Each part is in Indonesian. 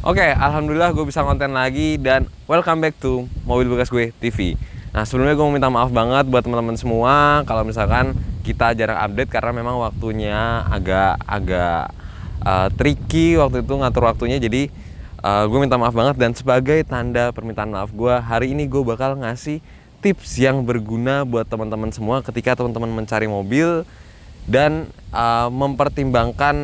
Oke, alhamdulillah gue bisa konten lagi dan welcome back to Mobil Bekas Gue TV. Nah, sebelumnya gue mau minta maaf banget buat teman-teman semua kalau misalkan kita jarang update karena memang waktunya agak tricky waktu itu ngatur waktunya. Jadi gue minta maaf banget, dan sebagai tanda permintaan maaf gue, hari ini gue bakal ngasih tips yang berguna buat teman-teman semua ketika teman-teman mencari mobil dan mempertimbangkan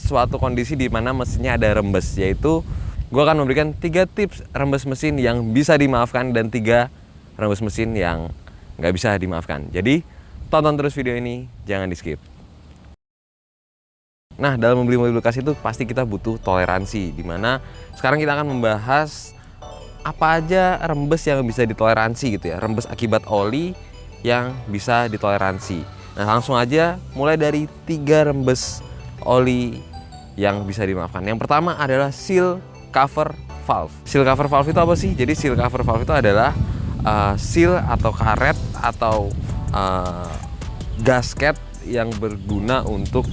suatu kondisi di mana mesinnya ada rembes, yaitu gue akan memberikan 3 tips rembes mesin yang bisa dimaafkan dan 3 rembes mesin yang nggak bisa dimaafkan. Jadi tonton terus video ini, jangan di skip. Nah, dalam membeli mobil bekas itu pasti kita butuh toleransi, dimana sekarang kita akan membahas apa aja rembes yang bisa ditoleransi gitu ya, rembes akibat oli yang bisa ditoleransi. Nah, langsung aja mulai dari 3 rembes oli yang bisa dimaafkan. Yang pertama adalah seal cover valve. Seal cover valve itu apa sih? Jadi seal cover valve itu adalah seal atau karet atau gasket yang berguna untuk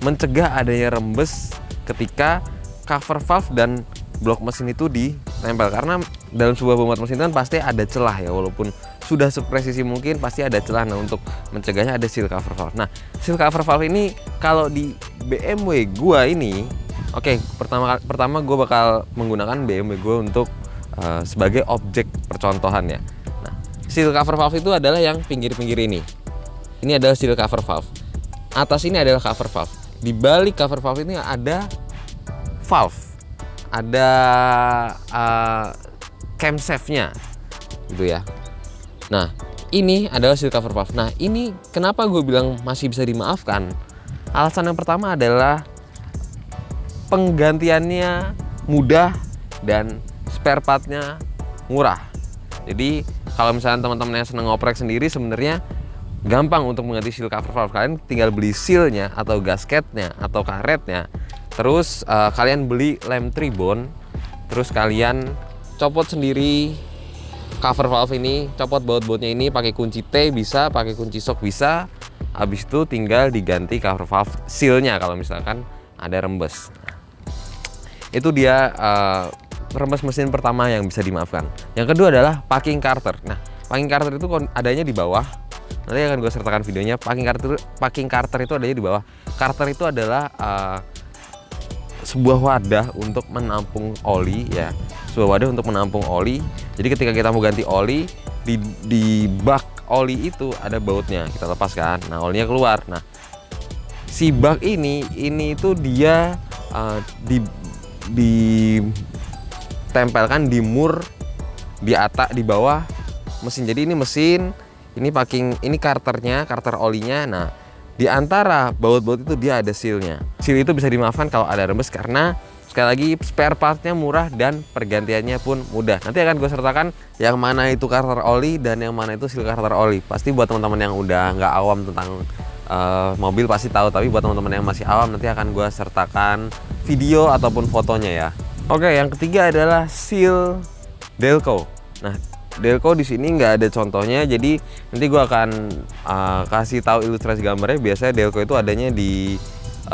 mencegah adanya rembes ketika cover valve dan blok mesin itu ditempel. Karena dalam sebuah pembuat mesin kan pasti ada celah ya, walaupun sudah sepresisi mungkin pasti ada celah. Nah, untuk mencegahnya ada seal cover valve. Nah, seal cover valve ini kalau di BMW gua ini, pertama gua bakal menggunakan BMW gua untuk sebagai objek percontohan ya. Nah, seal cover valve itu adalah yang pinggir-pinggir ini. Ini adalah seal cover valve. Atas ini adalah cover valve. Di balik cover valve ini ada valve, ada camshaft-nya gitu ya. Nah, ini adalah seal cover valve. Nah, ini kenapa gue bilang masih bisa dimaafkan? Alasan yang pertama adalah penggantiannya mudah dan spare part-nya murah. Jadi kalau misalnya teman-teman yang seneng ngoprek sendiri, sebenarnya gampang untuk mengganti seal cover valve. Kalian tinggal beli sealnya atau gasketnya atau karetnya. Terus kalian beli lem tribon, terus kalian copot sendiri cover valve ini, copot baut-bautnya ini pakai kunci T bisa, pakai kunci shock bisa. Habis itu tinggal diganti cover valve sealnya kalau misalkan ada rembes. Itu dia rembes mesin pertama yang bisa dimaafkan. Yang kedua adalah packing carter. Nah, packing carter itu adanya di bawah. Nanti akan gue sertakan videonya. Packing carter itu adanya di bawah. Carter itu adalah sebuah wadah untuk menampung oli ya. Sebuah wadah untuk menampung oli. Jadi ketika kita mau ganti oli, di bak oli itu ada bautnya, kita lepaskan. Nah, olinya keluar. Nah, si bak ini itu dia ditempelkan di mur di atas di bawah mesin. Jadi ini mesin, ini packing, ini karternya, karter olinya. Nah, di antara baut-baut itu dia ada sealnya. Seal itu bisa dimaafkan kalau ada rembes karena sekali lagi spare partnya murah dan pergantiannya pun mudah. Nanti akan gue sertakan yang mana itu karter oli dan yang mana itu seal karter oli. Pasti buat teman-teman yang udah nggak awam tentang mobil pasti tahu, tapi buat teman-teman yang masih awam nanti akan gue sertakan video ataupun fotonya ya. Oke, yang ketiga adalah seal Delco. Nah, Delco di sini nggak ada contohnya, jadi nanti gue akan kasih tahu ilustrasi gambarnya. Biasanya Delco itu adanya di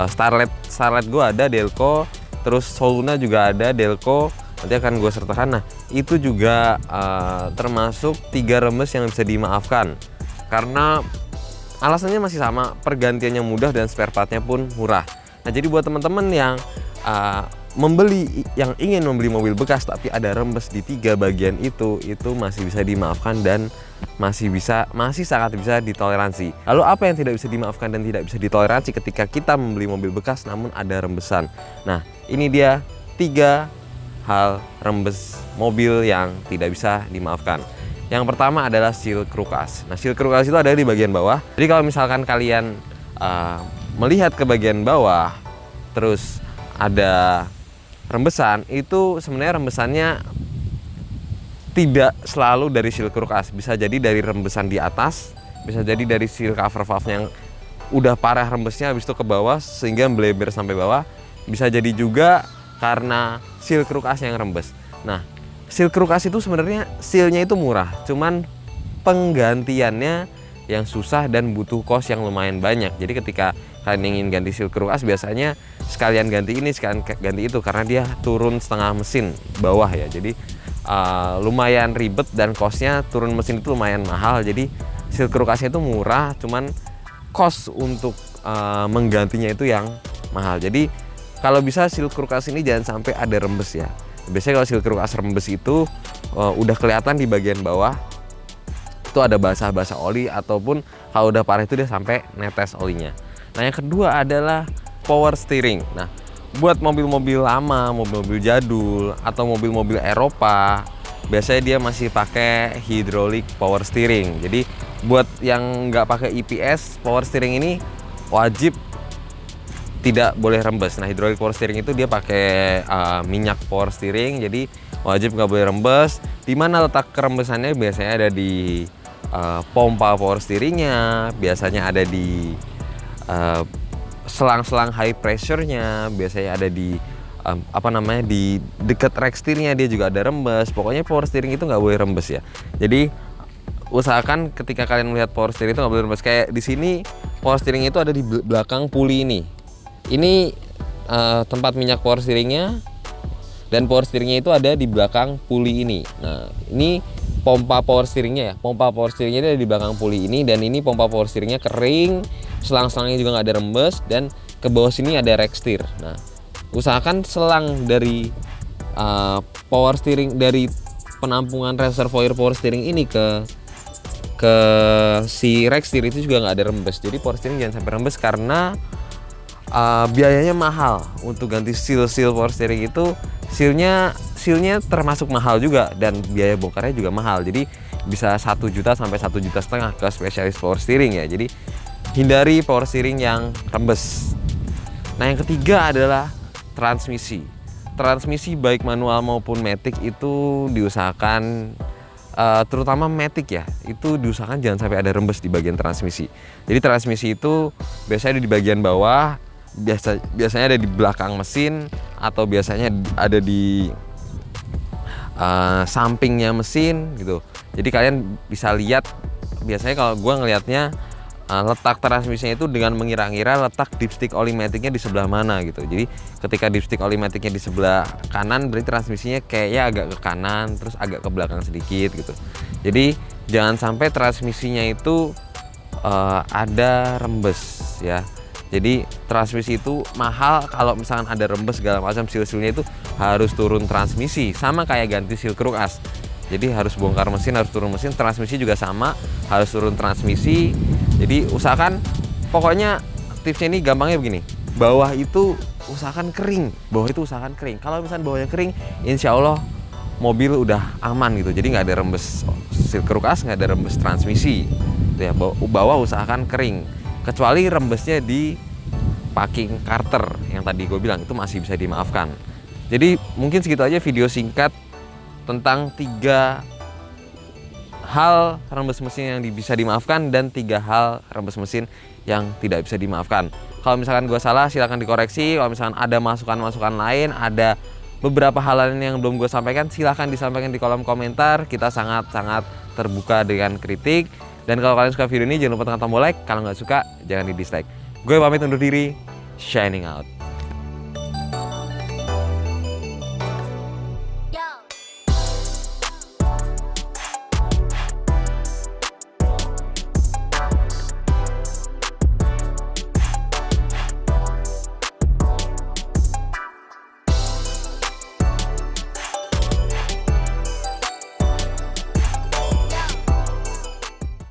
Starlet gue ada Delco, terus Soluna juga ada Delco, nanti akan gue sertakan. Nah, itu juga termasuk 3 rembes yang bisa dimaafkan karena alasannya masih sama, pergantiannya mudah dan spare partnya pun murah. Nah, jadi buat teman-teman yang ingin membeli mobil bekas tapi ada rembes di 3 bagian itu masih bisa dimaafkan dan masih sangat bisa ditoleransi. Lalu apa yang tidak bisa dimaafkan dan tidak bisa ditoleransi ketika kita membeli mobil bekas namun ada rembesan? Nah, ini dia 3 hal rembes mobil yang tidak bisa dimaafkan. Yang pertama adalah seal krukas. Nah, seal krukas itu ada di bagian bawah. Jadi kalau misalkan kalian melihat ke bagian bawah terus ada rembesan, itu sebenarnya rembesannya tidak selalu dari seal krukas. Bisa jadi dari rembesan di atas, bisa jadi dari seal cover valve yang udah parah rembesnya habis itu ke bawah sehingga melebar sampai bawah. Bisa jadi juga karena seal krukas yang rembes. Nah, seal krukas itu sebenarnya sealnya itu murah, cuman penggantiannya yang susah dan butuh kos yang lumayan banyak. Jadi ketika kalian ingin ganti seal screw as, biasanya sekalian ganti ini, sekalian ganti itu, karena dia turun setengah mesin bawah ya. Jadi lumayan ribet dan costnya turun mesin itu lumayan mahal. Jadi seal screw as-nya itu murah, cuman cost untuk menggantinya itu yang mahal. Jadi kalau bisa seal screw as ini jangan sampai ada rembes ya. Biasanya kalau seal screw as rembes itu udah kelihatan di bagian bawah itu ada basah-basah oli, ataupun kalau udah parah itu dia sampai netes olinya. Nah, yang kedua adalah power steering. Nah, buat mobil-mobil lama, mobil-mobil jadul atau mobil-mobil Eropa, biasanya dia masih pakai hydraulic power steering. Jadi buat yang nggak pakai EPS, power steering ini wajib tidak boleh rembes. Nah, hydraulic power steering itu dia pakai minyak power steering, jadi wajib nggak boleh rembes. Di mana letak kerembesannya? Biasanya ada di pompa power steeringnya, biasanya ada di selang-selang high pressure-nya, biasanya ada di di dekat rack steer-nya dia juga ada rembes. Pokoknya power steering itu nggak boleh rembes ya. Jadi usahakan ketika kalian melihat power steering itu nggak boleh rembes. Kayak di sini power steering itu ada di belakang puli ini. Ini tempat minyak power steeringnya, dan power steeringnya itu ada di belakang puli ini. Nah, ini pompa power steeringnya ya. Pompa power steeringnya itu ada di belakang puli ini, dan ini pompa power steeringnya kering, selang-selangnya juga nggak ada rembes, dan ke bawah sini ada rack steer. Nah, usahakan selang dari power steering, dari penampungan reservoir power steering ini ke si rack steer itu juga nggak ada rembes. Jadi power steering jangan sampai rembes, karena biayanya mahal untuk ganti seal power steering itu. Sealnya termasuk mahal juga, dan biaya bongkarnya juga mahal. Jadi bisa 1 juta sampai 1,5 juta ke spesialis power steering ya. Jadi hindari power steering yang rembes. Nah, yang ketiga adalah transmisi. Transmisi baik manual maupun matic itu diusahakan, terutama matic ya, itu diusahakan jangan sampai ada rembes di bagian transmisi. Jadi transmisi itu biasanya ada di bagian bawah, biasanya ada di belakang mesin, atau biasanya ada di sampingnya mesin gitu. Jadi kalian bisa lihat, biasanya kalau gue ngelihatnya letak transmisinya itu dengan mengira-ngira letak dipstick oli maticnya di sebelah mana gitu. Jadi ketika dipstick oli maticnya di sebelah kanan, berarti transmisinya kayaknya agak ke kanan, terus agak ke belakang sedikit gitu. Jadi jangan sampai transmisinya itu ada rembes ya. Jadi transmisi itu mahal, kalau misalkan ada rembes segala macam, seal-sealnya itu harus turun transmisi, sama kayak ganti seal screw as. Jadi harus bongkar mesin, harus turun mesin, transmisi juga sama, harus turun transmisi. Jadi usahakan, pokoknya tipsnya ini gampangnya begini, bawah itu usahakan kering, Kalau misalkan bawahnya kering, insya Allah mobil udah aman gitu. Jadi nggak ada rembes seal screw as, nggak ada rembes transmisi. Itu ya, bawah usahakan kering. Kecuali rembesnya di packing carter yang tadi gue bilang, itu masih bisa dimaafkan. Jadi mungkin segitu aja video singkat tentang 3 hal rembes mesin yang bisa dimaafkan, dan 3 hal rembes mesin yang tidak bisa dimaafkan. Kalau misalkan gue salah silahkan dikoreksi. Kalau misalkan ada masukan-masukan lain, ada beberapa hal lain yang belum gue sampaikan, silahkan disampaikan di kolom komentar. Kita sangat-sangat terbuka dengan kritik. Dan kalau kalian suka video ini, jangan lupa tekan tombol like. Kalau nggak suka, jangan di dislike. Gue pamit undur diri. Shining out.